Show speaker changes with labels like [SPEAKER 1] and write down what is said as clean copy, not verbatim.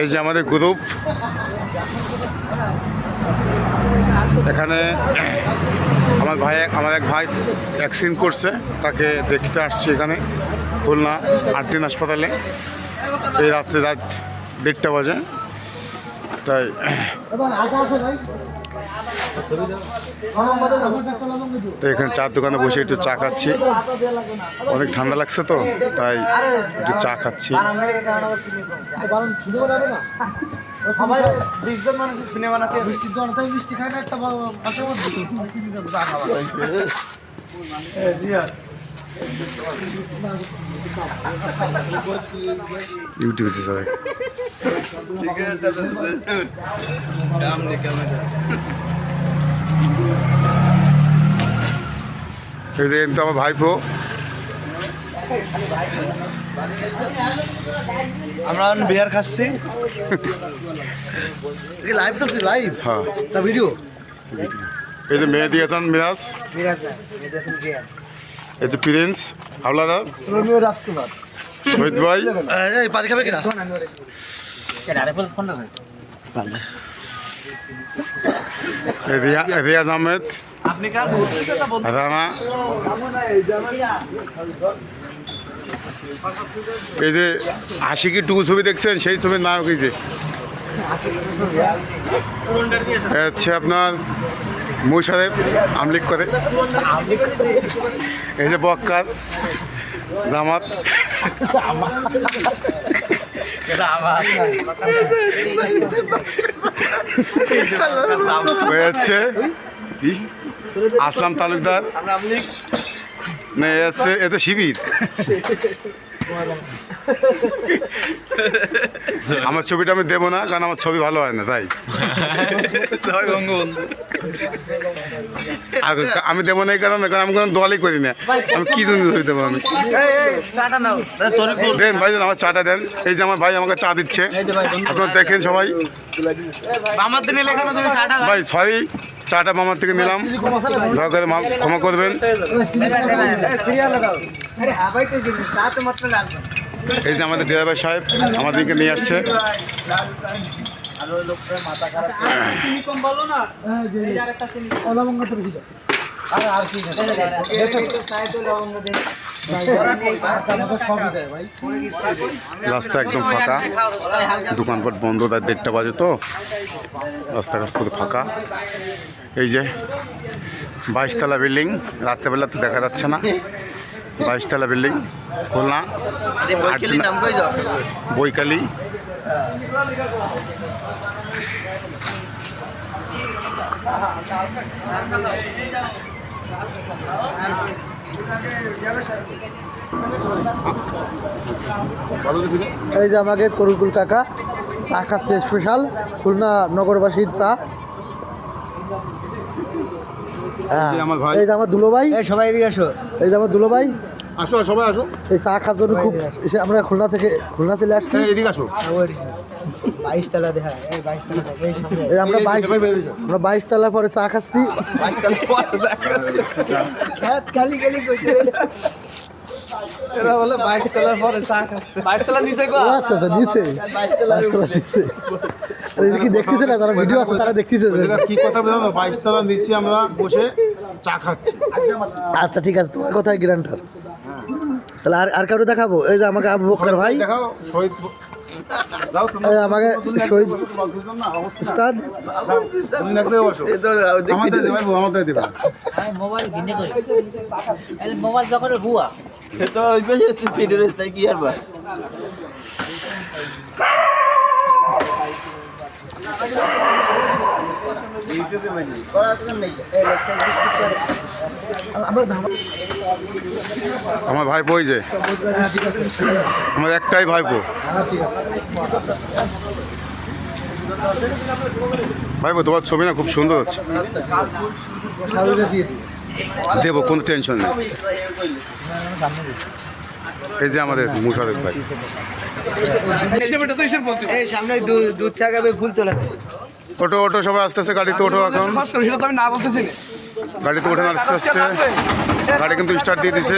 [SPEAKER 1] এই যে আমাদের গ্রুপ, এখানে আমার এক ভাই অ্যাক্সিডেন্ট করছে, তাকে দেখতে আসছি এখানে খুলনা আরদিন হাসপাতালে। এই রাত 1:30 বাজে, তাই তো এখানে চার দোকানে বসে একটু চা খাচ্ছি। অনেক ঠান্ডা লাগছে তো, তাই একটু চা খাচ্ছি। ইউটিউবে সবাই কিন্তু আমার ভাইপো,
[SPEAKER 2] আমরা বিয়ার খাচ্ছি। লাইভ চলছে, লাইভ
[SPEAKER 1] হ্যাঁ
[SPEAKER 2] না ভিডিও।
[SPEAKER 1] এই যে মেহেদি হাসান মিরাজ, এই যে প্রিন্স হাওলাদার,
[SPEAKER 2] রাজকুমার,
[SPEAKER 1] শহীদ ভাই,
[SPEAKER 2] পানি খাবে কিনা?
[SPEAKER 1] রিয়াজ আহমেদ, রানা, এই যে আশিকি 2 ছবি দেখছেন, সেই ছবির নায়ক এই যে হচ্ছে আপনার মুশারেফ, আমলিক করে। এই যে বক্কার জামাত, হচ্ছে আসলাম তালুকদার, না এতে শিবির। আমার ছবিটা আমি দেবো না, কারণ আমার ছবি ভালো হয় না, তাই আমি দেবো না। এই কারণে, কারণ আমি কোনো দলই করি না, আমি কি জন্য ছবি দেবো আমি। দেন ভাই, আমার চাটা দেন। এই যে আমার ভাই আমাকে চা দিচ্ছে, আপনারা দেখেন সবাই। ভাই সরি, চাটা মামার থেকে নিলাম, দয়া করে ক্ষমা করবেন। এই যে আমাদের ড্রাইভার সাহেব আমাদেরকে নিয়ে আসছে। রাস্তা একদম ফাঁকা, দোকানপাট বন্ধ, তার 1:30 বাজে তো রাস্তাঘাট পুরো ফাঁকা। এই যে 22 তলা বিল্ডিং, রাত্রেবেলা তো দেখা যাচ্ছে না। 22 তলা বিল্ডিং, খুলনা বৈকালী।
[SPEAKER 2] এই যে আমাকে তরুকুল কাকা চা খাচ্ছে, স্পেশাল খুলনা নগরবাসীর চা।
[SPEAKER 1] আমার ভাই,
[SPEAKER 2] এই যে আমার দুলো ভাই, সবাই এদিকে আসো। এই যে আমার দুলো ভাই,
[SPEAKER 1] আসো সবাই আসো।
[SPEAKER 2] এই চা খাওয়ার জন্য খুব আমরা খুলনা চলে আসছি।
[SPEAKER 1] এদিকে আসো।
[SPEAKER 2] 22 তলা দেখা, এই 22 তলা দেখা, এই সামনে আমরা 22 তলার পরে চা খাচ্ছি। 22 তলার পরে চা খাচ্ছি, খালি কইতে এরা বলে 22 তলার পরে চা খাচ্ছে। 22 তলা নিচে গো, আচ্ছা আচ্ছা নিচে, 22 তলা নিচে। এই কি দেখতেছে না, তারা ভিডিও আছে, তারা দেখতেছে
[SPEAKER 1] এটা কি কথা বলো। 22 তলার নিচে আমরা বসে চা খাচ্ছি।
[SPEAKER 2] আচ্ছা ঠিক আছে, তোমার কথাই গ্যারান্টার। তাহলে আর কারো দেখাবো? এই যে আমাকে আবু বকর ভাই
[SPEAKER 1] দেখাও, শহীদ যাও তুমি,
[SPEAKER 2] আমাকে শহীদ উস্তাদ।
[SPEAKER 1] তুমি দেখতে বসো, আমাদের দেবে, আমাদের দেবে।
[SPEAKER 3] মোবাইল কিনে কই এই মোবাইল যখন হুয়া
[SPEAKER 2] তো ওই পেছে ভিডিও তাই কি আর ভাই
[SPEAKER 1] আমার ভাইপো, ওই যে আমার একটাই ভাইপো। ভাইপো তোমার ছবি না খুব সুন্দর হচ্ছে, দেবো, কোনো টেনশন নেই। এই যে আমাদের মুশারফ ভাই,
[SPEAKER 2] এই সামনে দুধ চা খাবে, ফুল তোলাতে।
[SPEAKER 1] ওটো ওটো সবাই আস্তে আস্তে গাড়িতে ওঠো। এখন গাড়িতে ওঠেন আস্তে আস্তে, গাড়ি কিন্তু স্টার্ট দিয়ে দিছে।